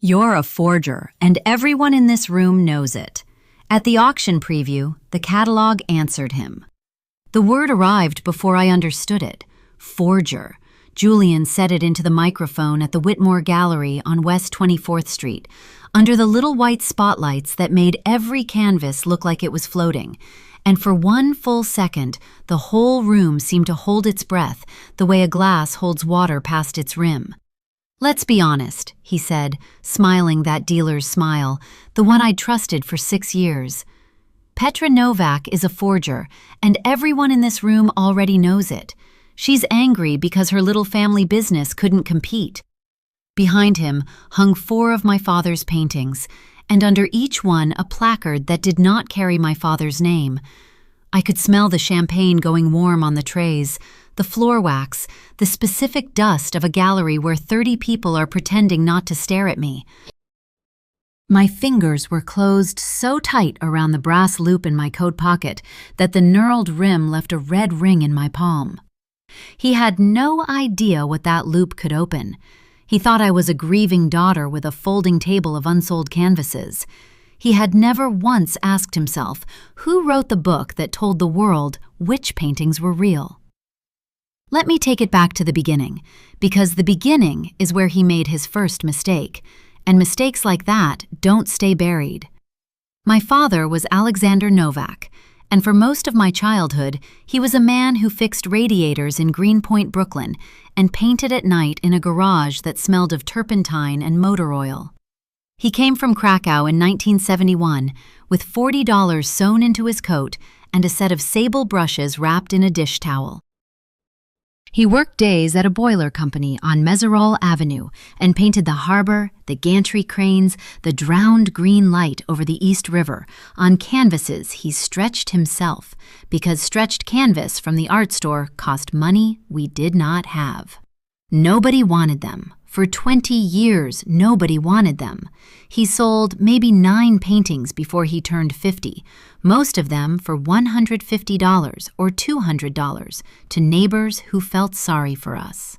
You're a forger, and everyone in this room knows it. At the auction preview, the catalog answered him. The word arrived before I understood it. Forger. Julian said it into the microphone at the Whitmore Gallery on West 24th Street, under the little white spotlights that made every canvas look like it was floating. And for one full second, the whole room seemed to hold its breath, the way a glass holds water past its rim. "Let's be honest," he said, smiling that dealer's smile, the one I'd trusted for 6 years. "Petra Novak is a forger, and everyone in this room already knows it. She's angry because her little family business couldn't compete." Behind him hung 4 of my father's paintings, and under each one a placard that did not carry my father's name. I could smell the champagne going warm on the trays, the floor wax, the specific dust of a gallery where 30 people are pretending not to stare at me. My fingers were closed so tight around the brass loop in my coat pocket that the knurled rim left a red ring in my palm. He had no idea what that loop could open. He thought I was a grieving daughter with a folding table of unsold canvases. He had never once asked himself who wrote the book that told the world which paintings were real. Let me take it back to the beginning, because the beginning is where he made his first mistake, and mistakes like that don't stay buried. My father was Alexander Novak, and for most of my childhood, he was a man who fixed radiators in Greenpoint, Brooklyn, and painted at night in a garage that smelled of turpentine and motor oil. He came from Krakow in 1971 with $40 sewn into his coat and a set of sable brushes wrapped in a dish towel. He worked days at a boiler company on Meserole Avenue and painted the harbor, the gantry cranes, the drowned green light over the East River on canvases he stretched himself, because stretched canvas from the art store cost money we did not have. Nobody wanted them. For 20 years, nobody wanted them. He sold maybe 9 paintings before he turned 50, most of them for $150 or $200 to neighbors who felt sorry for us.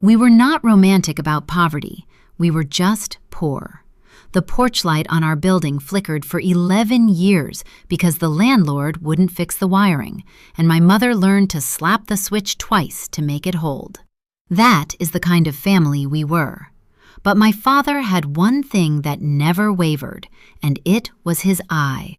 We were not romantic about poverty. We were just poor. The porch light on our building flickered for 11 years because the landlord wouldn't fix the wiring, and my mother learned to slap the switch twice to make it hold. That is the kind of family we were. But my father had one thing that never wavered, and it was his eye.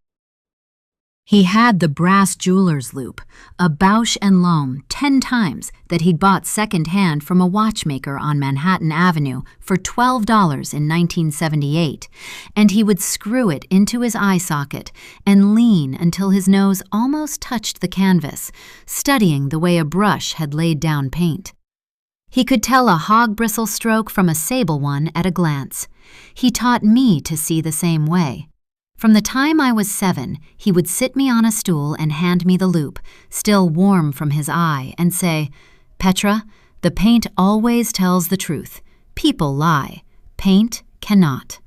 He had the brass jeweler's loop, a Bausch & Lomb 10 times that he'd bought second-hand from a watchmaker on Manhattan Avenue for $12 in 1978, and he would screw it into his eye socket and lean until his nose almost touched the canvas, studying the way a brush had laid down paint. He could tell a hog bristle stroke from a sable one at a glance. He taught me to see the same way. From the time I was 7, he would sit me on a stool and hand me the loop, still warm from his eye, and say, "Petra, the paint always tells the truth. People lie. Paint cannot."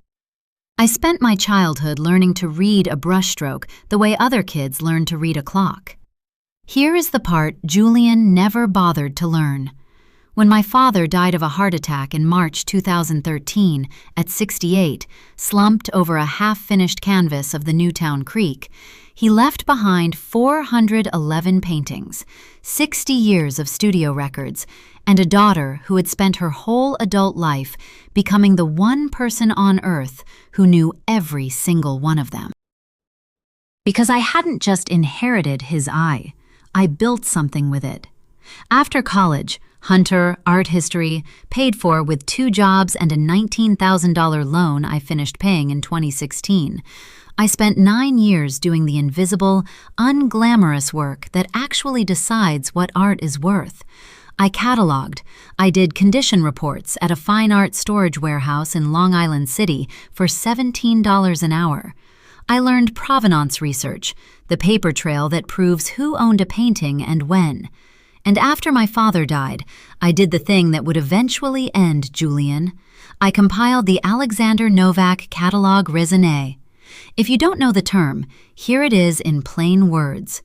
I spent my childhood learning to read a brushstroke the way other kids learn to read a clock. Here is the part Julian never bothered to learn. When my father died of a heart attack in March 2013, at 68, slumped over a half-finished canvas of the Newtown Creek, he left behind 411 paintings, 60 years of studio records, and a daughter who had spent her whole adult life becoming the one person on earth who knew every single one of them. Because I hadn't just inherited his eye, I built something with it. After college, Hunter, art history, paid for with 2 jobs and a $19,000 loan I finished paying in 2016. I spent 9 years doing the invisible, unglamorous work that actually decides what art is worth. I catalogued. I did condition reports at a fine art storage warehouse in Long Island City for $17 an hour. I learned provenance research, the paper trail that proves who owned a painting and when. And after my father died, I did the thing that would eventually end Julian. I compiled the Alexander Novak Catalogue Raisonné. If you don't know the term, here it is in plain words.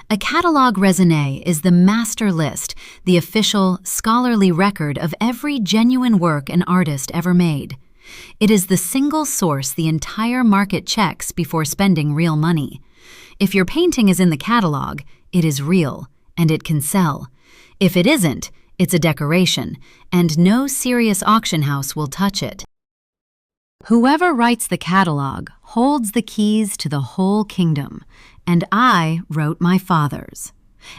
A catalogue raisonné is the master list, the official, scholarly record of every genuine work an artist ever made. It is the single source the entire market checks before spending real money. If your painting is in the catalog, it is real, and it can sell. If it isn't, it's a decoration, and no serious auction house will touch it. Whoever writes the catalog holds the keys to the whole kingdom, and I wrote my father's.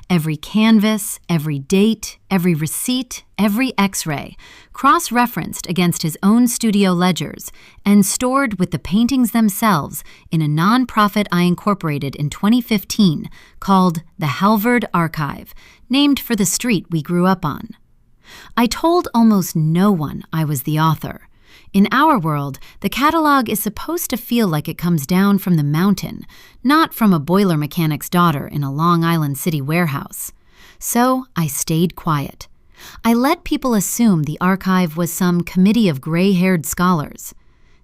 Every canvas, every date, every receipt, every x-ray, cross-referenced against his own studio ledgers and stored with the paintings themselves in a non-profit I incorporated in 2015 called the Halvard Archive, named for the street we grew up on. I told almost no one I was the author. In our world, the catalog is supposed to feel like it comes down from the mountain, not from a boiler mechanic's daughter in a Long Island City warehouse. So I stayed quiet. I let people assume the archive was some committee of gray-haired scholars.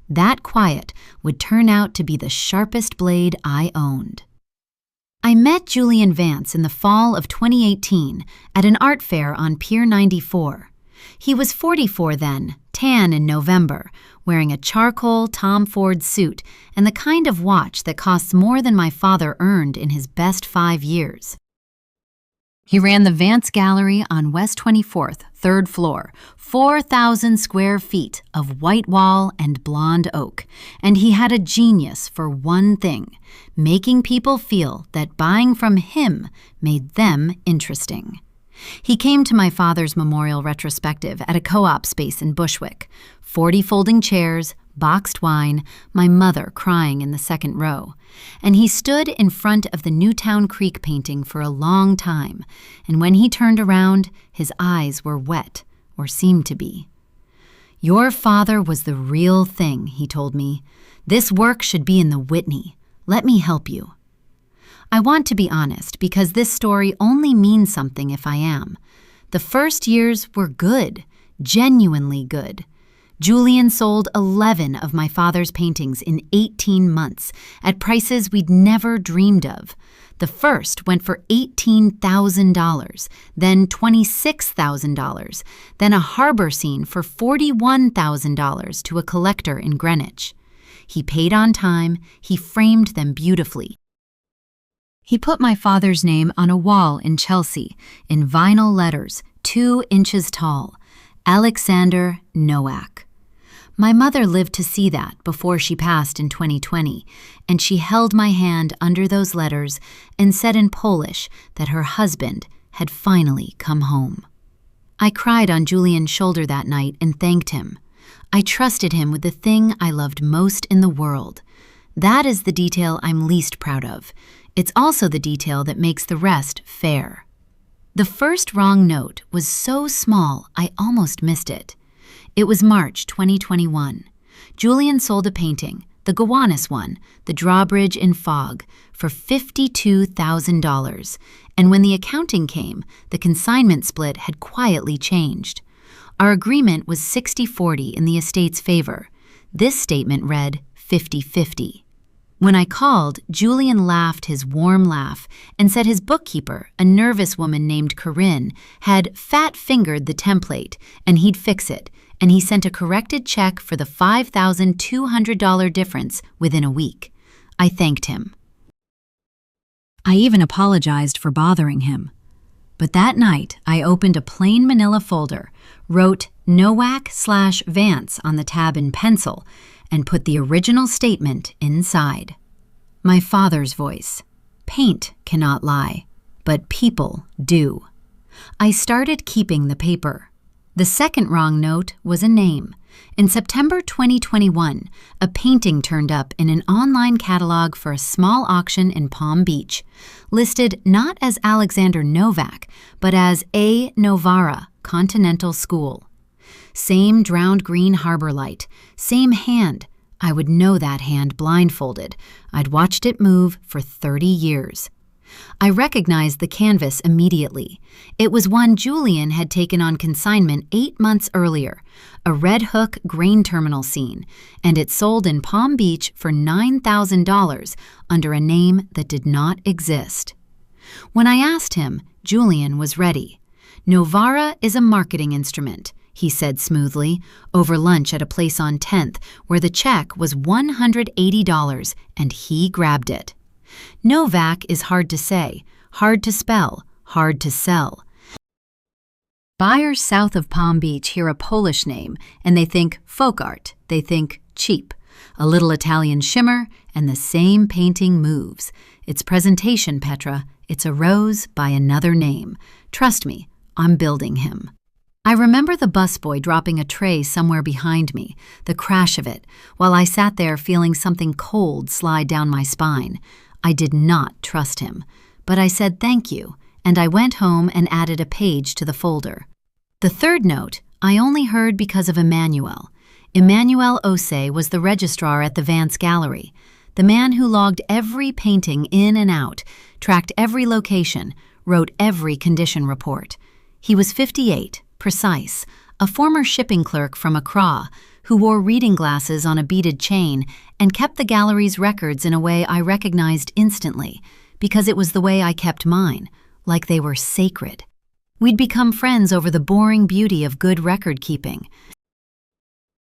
That quiet would turn out to be the sharpest blade I owned. I met Julian Vance in the fall of 2018 at an art fair on Pier 94. He was 44 then, tan in November, wearing a charcoal Tom Ford suit and the kind of watch that costs more than my father earned in his best 5 years. He ran the Vance Gallery on West 24th, 3rd floor, 4,000 square feet of white wall and blonde oak, and he had a genius for one thing, making people feel that buying from him made them interesting. He came to my father's memorial retrospective at a co-op space in Bushwick, 40 folding chairs, boxed wine, my mother crying in the second row. And he stood in front of the Newtown Creek painting for a long time, and when he turned around, his eyes were wet, or seemed to be. "Your father was the real thing," he told me. "This work should be in the Whitney. Let me help you." I want to be honest because this story only means something if I am. The first years were good, genuinely good. Julian sold 11 of my father's paintings in 18 months at prices we'd never dreamed of. The first went for $18,000, then $26,000, then a harbor scene for $41,000 to a collector in Greenwich. He paid on time, he framed them beautifully. He put my father's name on a wall in Chelsea, in vinyl letters, 2 inches tall, Alexander Nowak. My mother lived to see that before she passed in 2020, and she held my hand under those letters and said in Polish that her husband had finally come home. I cried on Julian's shoulder that night and thanked him. I trusted him with the thing I loved most in the world. That is the detail I'm least proud of. It's also the detail that makes the rest fair. The first wrong note was so small I almost missed it. It was March 2021. Julian sold a painting, the Gowanus one, the drawbridge in fog, for $52,000, and when the accounting came, the consignment split had quietly changed. Our agreement was 60-40 in the estate's favor. This statement read 50-50. When I called, Julian laughed his warm laugh and said his bookkeeper, a nervous woman named Corinne, had fat-fingered the template and he'd fix it, and he sent a corrected check for the $5,200 difference within a week. I thanked him. I even apologized for bothering him. But that night, I opened a plain manila folder, wrote Nowak/Vance on the tab in pencil, and put the original statement inside. My father's voice. Paint cannot lie, but people do. I started keeping the paper. The second wrong note was a name. In September 2021, a painting turned up in an online catalog for a small auction in Palm Beach, listed not as Alexander Novak, but as A. Novara, Continental School. Same drowned green harbor light, same hand. I would know that hand blindfolded. I'd watched it move for 30 years. I recognized the canvas immediately. It was one Julian had taken on consignment 8 months earlier, a Red Hook grain terminal scene, and it sold in Palm Beach for $9,000 under a name that did not exist. When I asked him, Julian was ready. Novara is a marketing instrument. he said smoothly, over lunch at a place on 10th where the check was $180 and he grabbed it. Novak is hard to say, hard to spell, hard to sell. Buyers south of Palm Beach hear a Polish name and they think folk art, they think cheap. A little Italian shimmer and the same painting moves. It's presentation, Petra. It's a rose by another name. Trust me, I'm building him. I remember the busboy dropping a tray somewhere behind me, the crash of it, while I sat there feeling something cold slide down my spine. I did not trust him, but I said thank you, and I went home and added a page to the folder. The third note I only heard because of Emmanuel. Emmanuel Osei was the registrar at the Vance Gallery, the man who logged every painting in and out, tracked every location, wrote every condition report. He was 58, precise, a former shipping clerk from Accra who wore reading glasses on a beaded chain and kept the gallery's records in a way I recognized instantly, because it was the way I kept mine, like they were sacred. We'd become friends over the boring beauty of good record-keeping.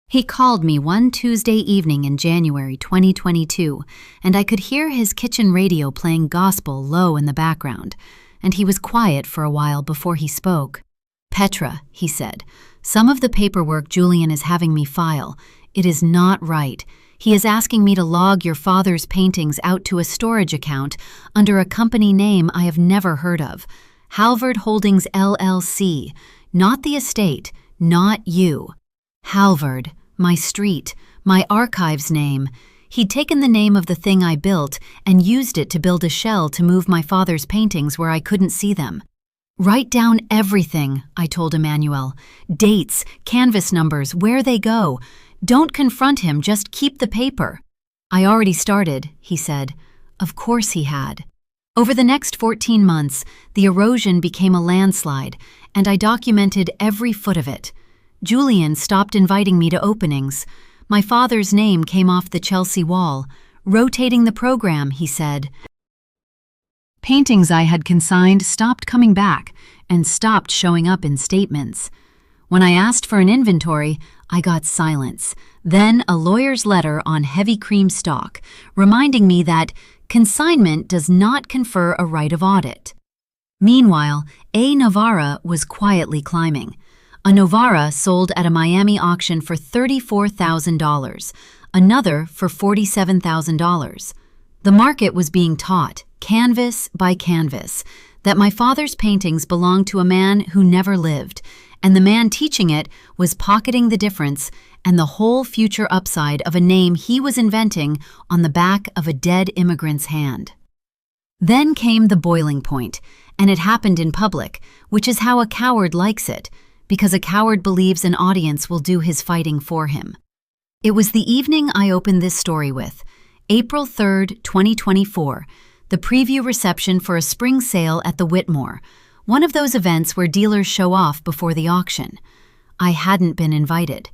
He called me one Tuesday evening in January 2022, and I could hear his kitchen radio playing gospel low in the background, and he was quiet for a while before he spoke. "Petra," he said, "some of the paperwork Julian is having me file, it is not right. He is asking me to log your father's paintings out to a storage account under a company name I have never heard of. Halvard Holdings LLC, not the estate, not you. Halvard, my street, my archive's name. He'd taken the name of the thing I built and used it to build a shell to move my father's paintings where I couldn't see them. Write down everything, I told Emmanuel. Dates, canvas numbers, where they go. Don't confront him, just keep the paper." "I already started," he said. Of course he had. Over the next 14 months, the erosion became a landslide, and I documented every foot of it. Julian stopped inviting me to openings. My father's name came off the Chelsea wall. "Rotating the program," he said. Paintings I had consigned stopped coming back and stopped showing up in statements. When I asked for an inventory, I got silence, then a lawyer's letter on heavy cream stock, reminding me that consignment does not confer a right of audit. Meanwhile, A. Novara was quietly climbing. A Novara sold at a Miami auction for $34,000, another for $47,000. The market was being taught, canvas by canvas, that my father's paintings belonged to a man who never lived, and the man teaching it was pocketing the difference and the whole future upside of a name he was inventing on the back of a dead immigrant's hand. Then came the boiling point, and it happened in public, which is how a coward likes it, because a coward believes an audience will do his fighting for him. It was the evening I opened this story with, April 3rd, 2024, the preview reception for a spring sale at the Whitmore, one of those events where dealers show off before the auction. I hadn't been invited.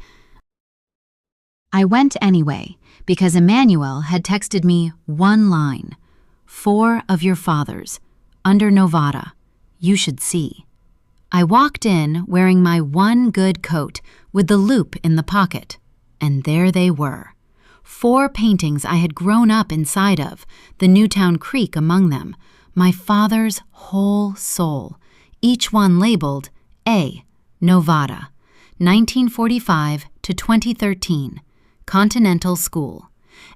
I went anyway, because Emmanuel had texted me one line, 4 of your fathers, under Novara. You should see. I walked in wearing my one good coat with the loop in the pocket, and there they were. 4 paintings I had grown up inside of, the Newtown Creek among them, my father's whole soul, each one labeled A. Novara, 1945 to 2013, Continental School,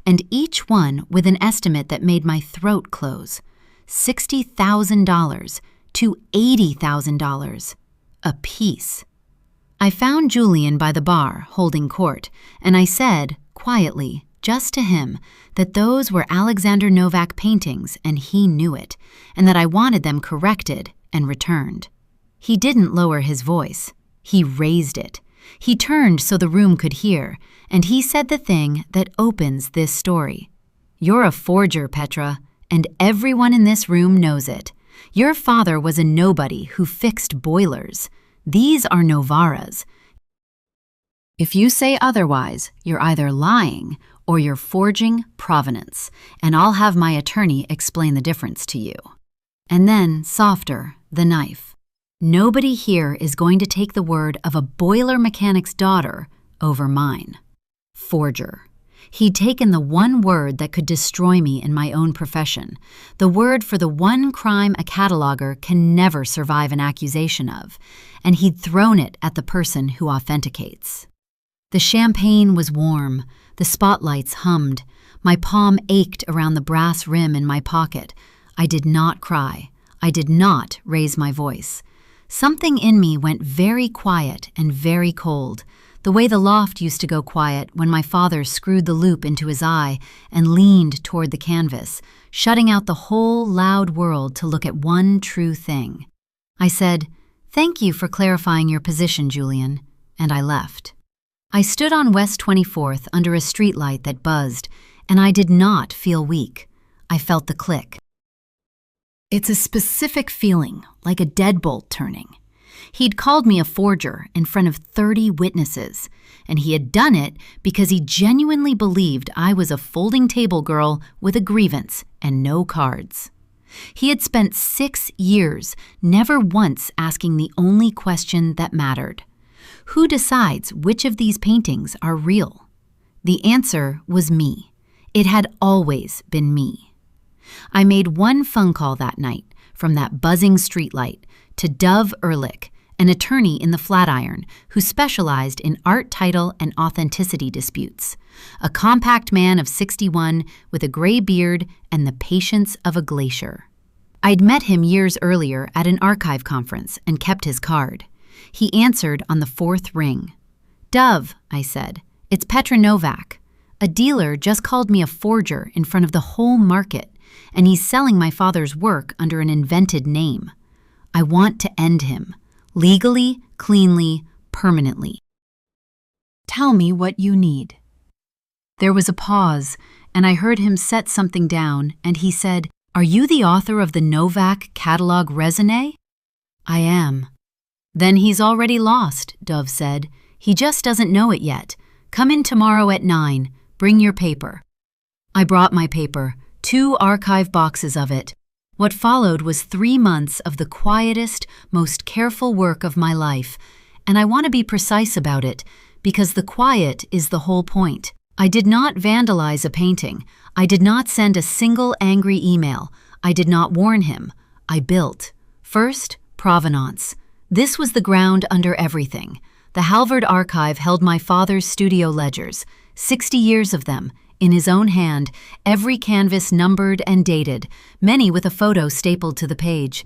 and each one with an estimate that made my throat close, $60,000 to $80,000 a piece. I found Julian by the bar, holding court, and I said, quietly, just to him, that those were Alexander Novak paintings and he knew it, and that I wanted them corrected and returned. He didn't lower his voice. He raised it. He turned so the room could hear, and he said the thing that opens this story. "You're a forger, Petra, and everyone in this room knows it. Your father was a nobody who fixed boilers. These are Novaras. If you say otherwise, you're either lying or you're forging provenance, and I'll have my attorney explain the difference to you." And then, softer, the knife. Nobody here is going to take the word of a boiler mechanic's daughter over mine. Forger. He'd taken the one word that could destroy me in my own profession, the word for the one crime a cataloger can never survive an accusation of, and he'd thrown it at the person who authenticates. The champagne was warm, the spotlights hummed, my palm ached around the brass rim in my pocket. I did not cry. I did not raise my voice. Something in me went very quiet and very cold, the way the loft used to go quiet when my father screwed the loop into his eye and leaned toward the canvas, shutting out the whole loud world to look at one true thing. I said, "Thank you for clarifying your position, Julian," and I left. I stood on West 24th under a streetlight that buzzed, and I did not feel weak. I felt the click. It's a specific feeling, like a deadbolt turning. He'd called me a forger in front of 30 witnesses, and he had done it because he genuinely believed I was a folding table girl with a grievance and no cards. He had spent 6 years never once asking the only question that mattered. Who decides which of these paintings are real? The answer was me. It had always been me. I made one phone call that night from that buzzing streetlight to Dove Ehrlich, an attorney in the Flatiron who specialized in art title and authenticity disputes, a compact man of 61 with a gray beard and the patience of a glacier. I'd met him years earlier at an archive conference and kept his card. He answered on the 4th ring. "Dove," I said, "it's Petra Novak. A dealer just called me a forger in front of the whole market, and he's selling my father's work under an invented name. I want to end him. Legally, cleanly, permanently. Tell me what you need." There was a pause, and I heard him set something down, and he said, "Are you the author of the Novak catalogue raisonné?" "I am." "Then he's already lost," Dove said. "He just doesn't know it yet. Come in tomorrow at 9. Bring your paper." I brought my paper, 2 archive boxes of it. What followed was 3 months of the quietest, most careful work of my life, and I want to be precise about it, because the quiet is the whole point. I did not vandalize a painting. I did not send a single angry email. I did not warn him. I built. First, provenance. This was the ground under everything. The Halvard Archive held my father's studio ledgers, 60 years of them, in his own hand, every canvas numbered and dated, many with a photo stapled to the page.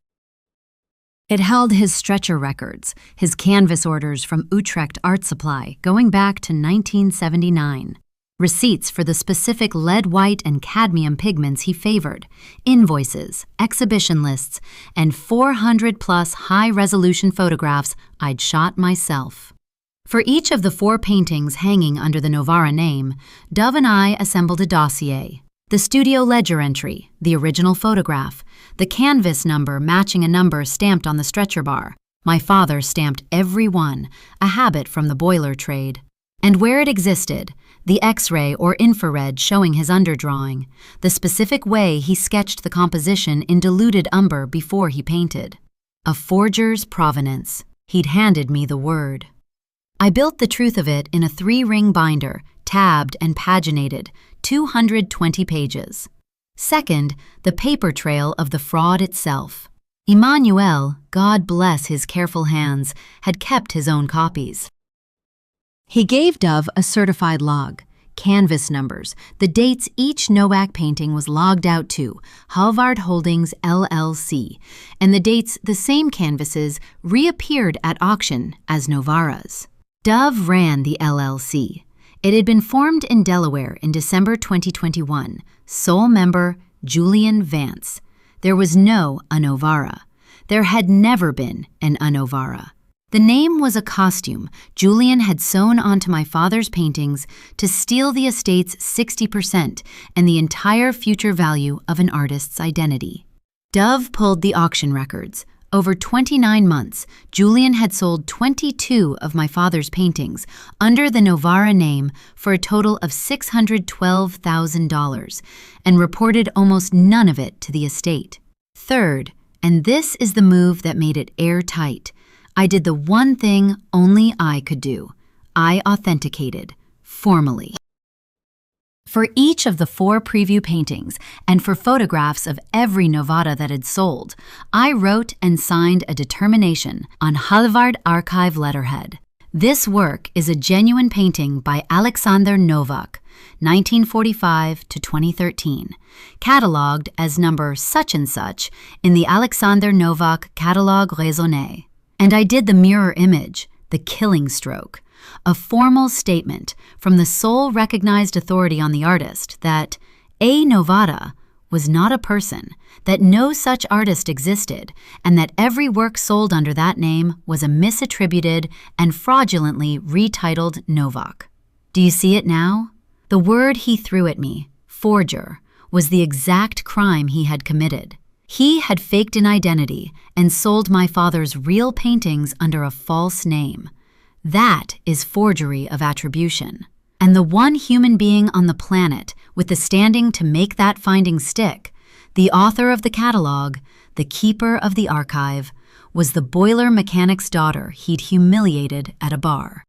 It held his stretcher records, his canvas orders from Utrecht Art Supply going back to 1979, receipts for the specific lead white and cadmium pigments he favored, invoices, exhibition lists, and 400-plus high-resolution photographs I'd shot myself. For each of the 4 paintings hanging under the Novara name, Dove and I assembled a dossier. The studio ledger entry, the original photograph, the canvas number matching a number stamped on the stretcher bar. My father stamped every one, a habit from the boiler trade. And where it existed, the X-ray or infrared showing his underdrawing, the specific way he sketched the composition in diluted umber before he painted. A forger's provenance. He'd handed me the word. I built the truth of it in a 3-ring binder, tabbed and paginated, 220 pages. Second, the paper trail of the fraud itself. Emmanuel, God bless his careful hands, had kept his own copies. He gave Dove a certified log, canvas numbers, the dates each Novak painting was logged out to, Halvard Holdings LLC, and the dates the same canvases reappeared at auction as Novara's. Dove ran the LLC. It had been formed in Delaware in December 2021. Sole member, Julian Vance. There was no Anovara. There had never been an Anovara. The name was a costume Julian had sewn onto my father's paintings to steal the estate's 60% and the entire future value of an artist's identity. Dove pulled the auction records. Over 29 months, Julian had sold 22 of my father's paintings under the Novara name for a total of $612,000 and reported almost none of it to the estate. Third, And this is the move that made it airtight. I did the one thing only I could do. I authenticated, formally. For each of the 4 preview paintings, and for photographs of every Novara that had sold, I wrote and signed a determination on Halvard archive letterhead. This work is a genuine painting by Alexander Novak, 1945 to 2013, catalogued as number such and such in the Alexander Novak Catalogue Raisonné. And I did the mirror image, the killing stroke, a formal statement from the sole recognized authority on the artist that A. Novara was not a person, that no such artist existed, and that every work sold under that name was a misattributed and fraudulently retitled Novak. Do you see it now? The word he threw at me, forger, was the exact crime he had committed. He had faked an identity and sold my father's real paintings under a false name. That is forgery of attribution. And the one human being on the planet with the standing to make that finding stick, the author of the catalogue, the keeper of the archive, was the boiler mechanic's daughter he'd humiliated at a bar.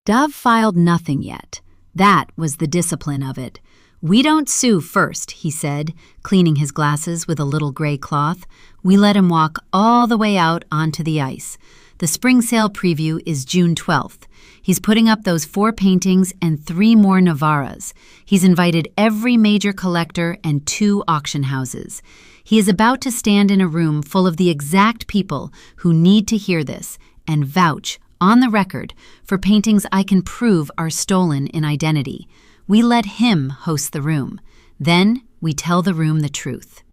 Dove filed nothing yet. That was the discipline of it. "We don't sue first," he said, cleaning his glasses with a little gray cloth. We let him walk all the way out onto the ice. The spring sale preview is June 12th. He's putting up those 4 paintings and 3 more Novaras. He's invited every major collector and 2 auction houses. He is about to stand in a room full of the exact people who need to hear this and vouch, on the record, for paintings I can prove are stolen in identity. We let him host the room. Then we tell the room the truth.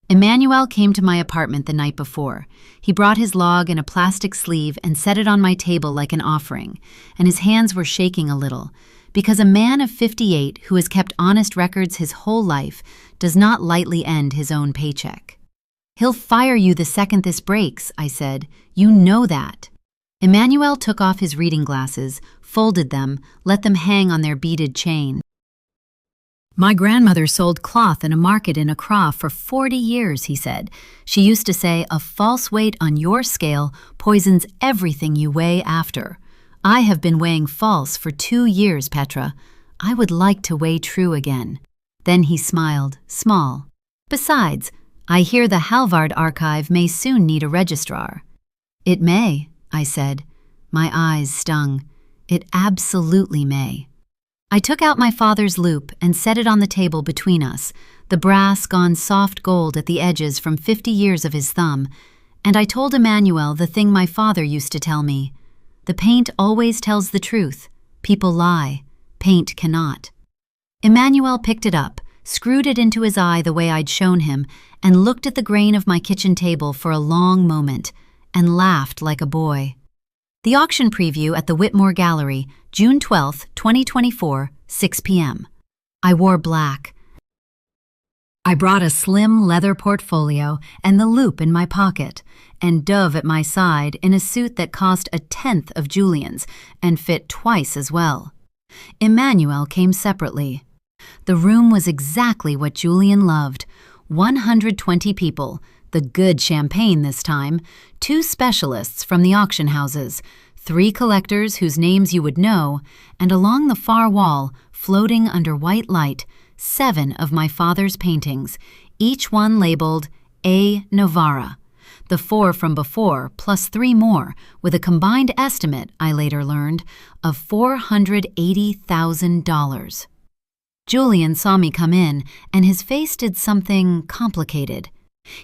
Emmanuel came to my apartment the night before. He brought his log in a plastic sleeve and set it on my table like an offering, and his hands were shaking a little, because a man of 58 who has kept honest records his whole life does not lightly end his own paycheck. "He'll fire you the second this breaks," I said. "You know that." Emmanuel took off his reading glasses, folded them, let them hang on their beaded chain. "My grandmother sold cloth in a market in Accra for 40 years, he said. "She used to say, a false weight on your scale poisons everything you weigh after. I have been weighing false for 2 years, Petra. I would like to weigh true again." Then he smiled, small. "Besides, I hear the Halvard archive may soon need a registrar." "It may," I said. My eyes stung. "It absolutely may." I took out my father's loupe and set it on the table between us, the brass gone soft gold at the edges from 50 years of his thumb, and I told Emmanuel the thing my father used to tell me. The paint always tells the truth. People lie. Paint cannot. Emmanuel picked it up, screwed it into his eye the way I'd shown him, and looked at the grain of my kitchen table for a long moment, and laughed like a boy. The auction preview at the Whitmore Gallery, June 12, 2024, 6 p.m. I wore black. I brought a slim leather portfolio and the loupe in my pocket, and Dove at my side in a suit that cost 1/10 of Julian's and fit twice as well. Emmanuel came separately. The room was exactly what Julian loved. 120 people, the good champagne this time, 2 specialists from the auction houses, 3 collectors whose names you would know, and along the far wall, floating under white light, 7 of my father's paintings, each one labeled A. Novara. The 4 from before, plus 3 more, with a combined estimate, I later learned, of $480,000. Julian saw me come in, and his face did something complicated.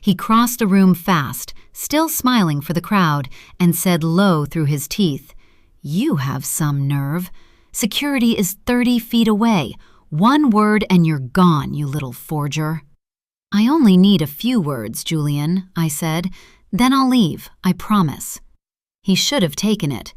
He crossed the room fast, still smiling for the crowd, and said low through his teeth, "You have some nerve. Security is 30 feet away. 1 word and you're gone, you little forger." "I only need a few words, Julian," I said. "Then I'll leave, I promise." He should have taken it.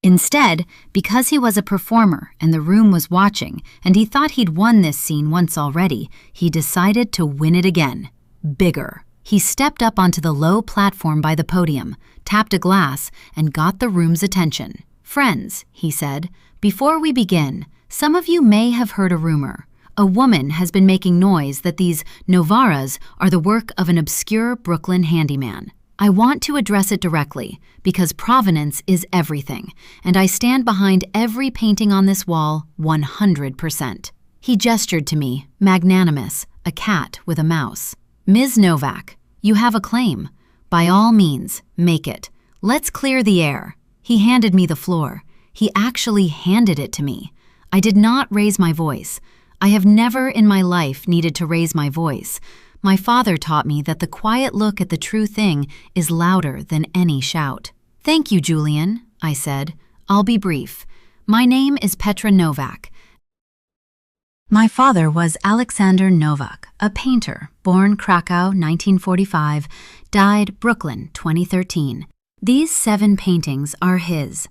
Instead, because he was a performer and the room was watching, and he thought he'd won this scene once already, he decided to win it again. Bigger. He stepped up onto the low platform by the podium, tapped a glass, and got the room's attention. "Friends," he said, "before we begin, some of you may have heard a rumor A woman has been making noise that these Novaras are the work of an obscure Brooklyn handyman. I want to address it directly because provenance is everything, and I stand behind every painting on this wall 100%. He gestured to me, magnanimous, a cat with a mouse. Ms. Novak, you have a claim. By all means, make it. Let's clear the air. He handed me the floor. He actually handed it to me. I did not raise my voice. I have never in my life needed to raise my voice. My father taught me that the quiet look at the true thing is louder than any shout. Thank you, Julian, I said. I'll be brief. My name is Petra Novak. My father was Alexander Novak, a painter, born Krakow 1945, died Brooklyn 2013. These 7 paintings are his.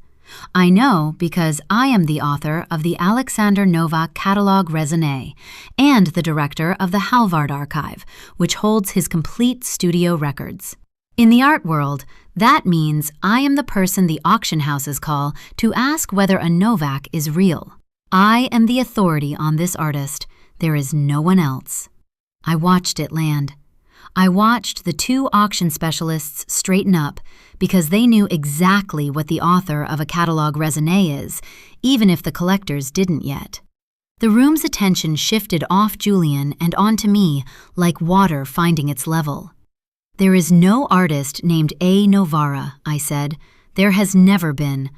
I know because I am the author of the Alexander Novak Catalogue Raisonné and the director of the Halvard Archive, which holds his complete studio records. In the art world, that means I am the person the auction houses call to ask whether a Novak is real. I am the authority on this artist. There is no one else. I watched it land. I watched the 2 auction specialists straighten up because they knew exactly what the author of a catalogue raisonné is, even if the collectors didn't yet. The room's attention shifted off Julian and onto me like water finding its level. There is no artist named A. Novara, I said. There has never been.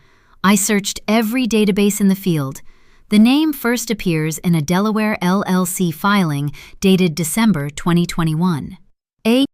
I searched every database in the field. The name first appears in a Delaware LLC filing dated December 2021. A.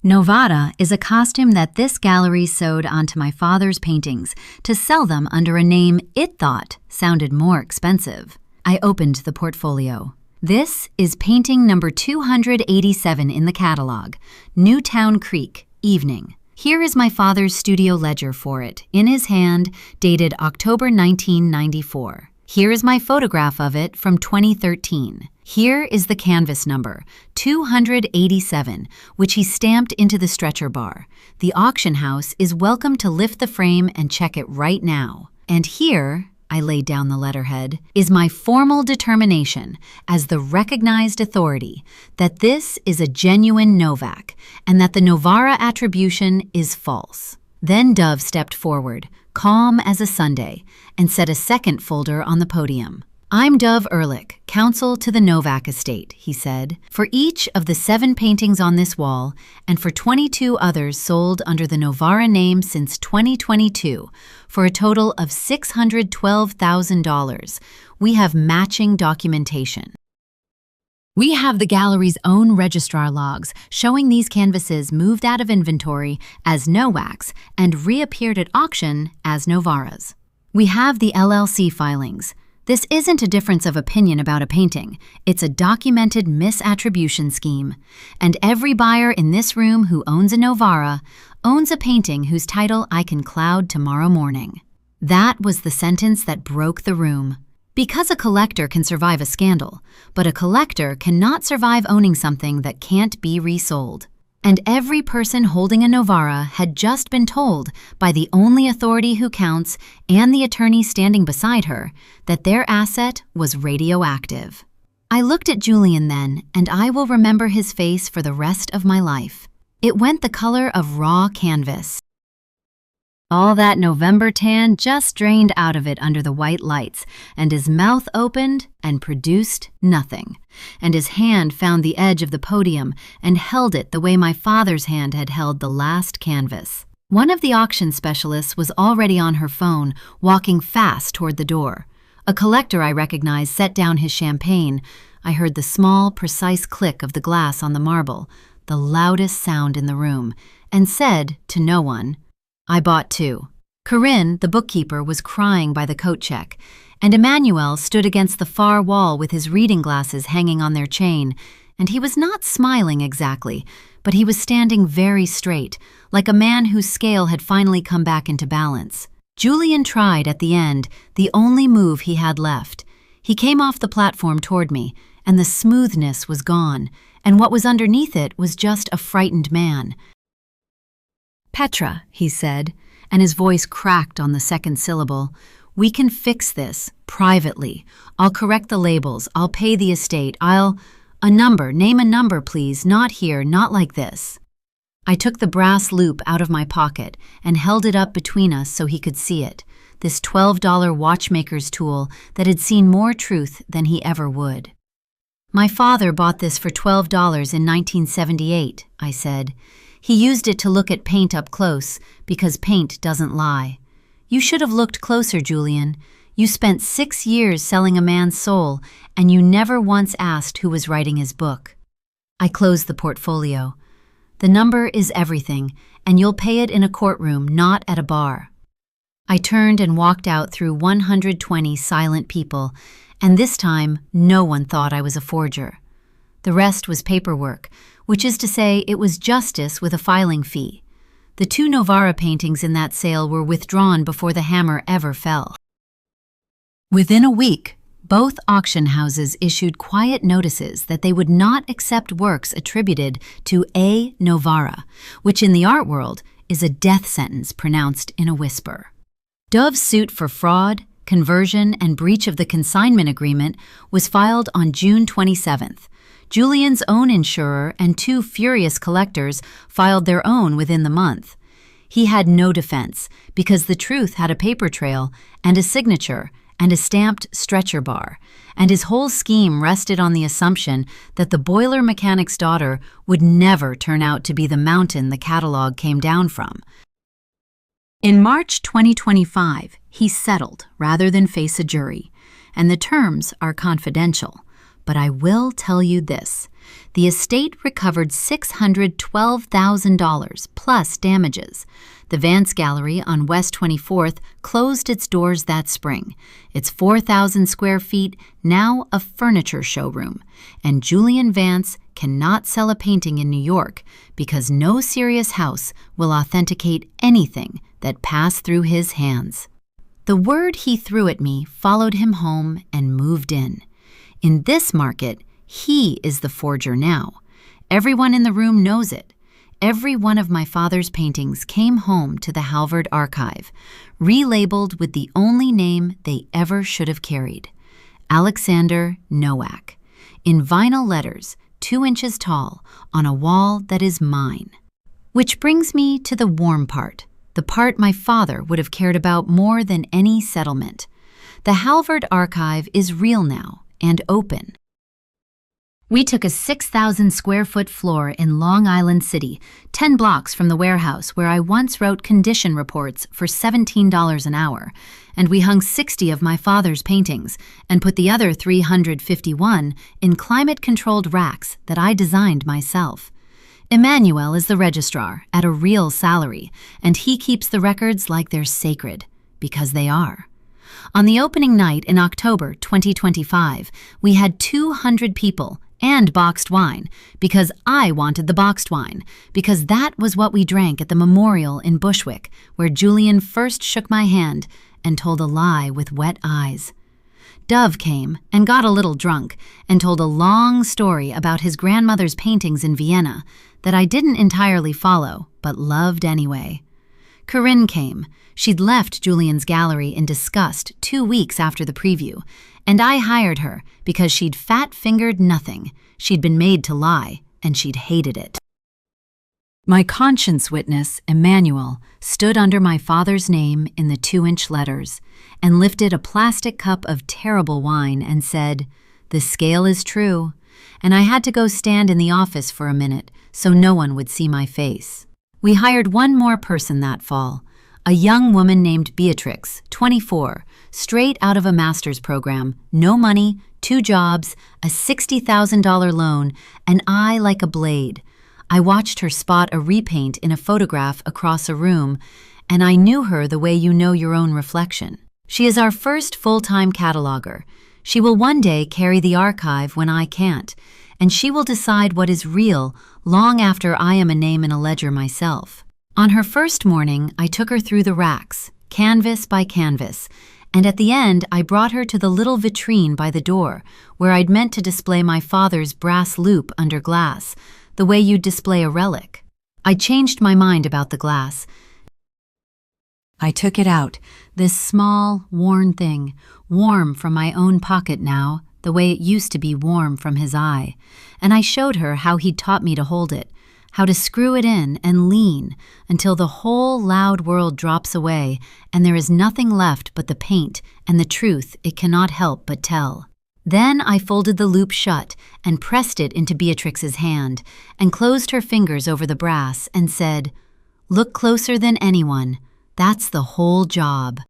Novara is a costume that this gallery sewed onto my father's paintings to sell them under a name it thought sounded more expensive. I opened the portfolio. This is painting number 287 in the catalog, Newtown Creek, Evening. Here is my father's studio ledger for it, in his hand, dated October 1994. Here is my photograph of it from 2013. Here is the canvas number, 287, which he stamped into the stretcher bar. The auction house is welcome to lift the frame and check it right now. And here, I laid down the letterhead, is my formal determination as the recognized authority that this is a genuine Novak and that the Novara attribution is false. Then Dove stepped forward, calm as a Sunday, and set a second folder on the podium. I'm Dove Ehrlich, counsel to the Novak estate, he said. For each of the 7 paintings on this wall, and for 22 others sold under the Novara name since 2022, for a total of $612,000, we have matching documentation. We have the gallery's own registrar logs showing these canvases moved out of inventory as Novaks and reappeared at auction as Novaras. We have the LLC filings. This isn't a difference of opinion about a painting. It's a documented misattribution scheme. And every buyer in this room who owns a Novara owns a painting whose title I can cloud tomorrow morning. That was the sentence that broke the room. Because a collector can survive a scandal, but a collector cannot survive owning something that can't be resold. And every person holding a Novara had just been told by the only authority who counts and the attorney standing beside her that their asset was radioactive. I looked at Julian then, and I will remember his face for the rest of my life. It went the color of raw canvas. All that November tan just drained out of it under the white lights, and his mouth opened and produced nothing. And his hand found the edge of the podium and held it the way my father's hand had held the last canvas. One of the auction specialists was already on her phone, walking fast toward the door. A collector I recognized set down his champagne. I heard the small, precise click of the glass on the marble, the loudest sound in the room, and said to no one, I bought 2. Corinne, the bookkeeper, was crying by the coat check, and Emmanuel stood against the far wall with his reading glasses hanging on their chain, and he was not smiling exactly, but he was standing very straight, like a man whose scale had finally come back into balance. Julian tried at the end, the only move he had left. He came off the platform toward me, and the smoothness was gone, and what was underneath it was just a frightened man. Petra, he said, and his voice cracked on the second syllable, We can fix this, privately. I'll correct the labels, I'll pay the estate, A number, name a number please, not here, not like this. I took the brass loop out of my pocket and held it up between us so he could see it, this $12 watchmaker's tool that had seen more truth than he ever would. My father bought this for $12 in 1978, I said. He used it to look at paint up close, because paint doesn't lie. You should have looked closer, Julian. You spent 6 years selling a man's soul, and you never once asked who was writing his book. I closed the portfolio. The number is everything, and you'll pay it in a courtroom, not at a bar. I turned and walked out through 120 silent people, and this time no one thought I was a forger. The rest was paperwork, which is to say it was justice with a filing fee. The 2 Novara paintings in that sale were withdrawn before the hammer ever fell. Within a week, both auction houses issued quiet notices that they would not accept works attributed to A. Novara, which in the art world is a death sentence pronounced in a whisper. Dove's suit for fraud, conversion, and breach of the consignment agreement was filed on June 27th. Julian's own insurer and 2 furious collectors filed their own within the month. He had no defense because the truth had a paper trail and a signature and a stamped stretcher bar, and his whole scheme rested on the assumption that the boiler mechanic's daughter would never turn out to be the mountain the catalogue came down from. In March 2025, he settled rather than face a jury, and the terms are confidential. But I will tell you this. The estate recovered $612,000 plus damages. The Vance Gallery on West 24th closed its doors that spring. It's 4,000 square feet, now a furniture showroom. And Julian Vance cannot sell a painting in New York because no serious house will authenticate anything that passed through his hands. The word he threw at me followed him home and moved in. In this market, he is the forger now. Everyone in the room knows it. Every one of my father's paintings came home to the Halvard archive, relabeled with the only name they ever should have carried, Alexander Nowak, in vinyl letters 2 inches tall on a wall that is mine. Which brings me to the warm part, the part my father would have cared about more than any settlement. The Halvard archive is real now and open. We took a 6,000 square foot floor in Long Island City, 10 blocks from the warehouse where I once wrote condition reports for $17 an hour, and we hung 60 of my father's paintings and put the other 351 in climate-controlled racks that I designed myself. Emmanuel is the registrar at a real salary, and he keeps the records like they're sacred, because they are. On the opening night in October 2025, we had 200 people and boxed wine, because I wanted the boxed wine, because that was what we drank at the memorial in Bushwick, where Julian first shook my hand and told a lie with wet eyes. Dove came and got a little drunk and told a long story about his grandmother's paintings in Vienna that I didn't entirely follow, but loved anyway. Corinne came. She'd left Julian's gallery in disgust 2 weeks after the preview, and I hired her because she'd fat-fingered nothing. She'd been made to lie, and she'd hated it. My conscience witness, Emmanuel, stood under my father's name in the 2-inch letters and lifted a plastic cup of terrible wine and said, "The scale is true," and I had to go stand in the office for a minute so no one would see my face. We hired one more person that fall, a young woman named Beatrix, 24, straight out of a master's program, no money, 2 jobs, a $60,000 loan, an eye like a blade. I watched her spot a repaint in a photograph across a room, and I knew her the way you know your own reflection. She is our first full-time cataloger. She will one day carry the archive when I can't, and she will decide what is real long after I am a name in a ledger myself. On her first morning, I took her through the racks, canvas by canvas, and at the end I brought her to the little vitrine by the door, where I'd meant to display my father's brass loop under glass, the way you'd display a relic. I changed my mind about the glass. I took it out, this small, worn thing, warm from my own pocket now, the way it used to be warm from his eye, and I showed her how he'd taught me to hold it, how to screw it in and lean until the whole loud world drops away and there is nothing left but the paint and the truth it cannot help but tell. Then I folded the loop shut and pressed it into Beatrix's hand and closed her fingers over the brass and said, "Look closer than anyone. That's the whole job."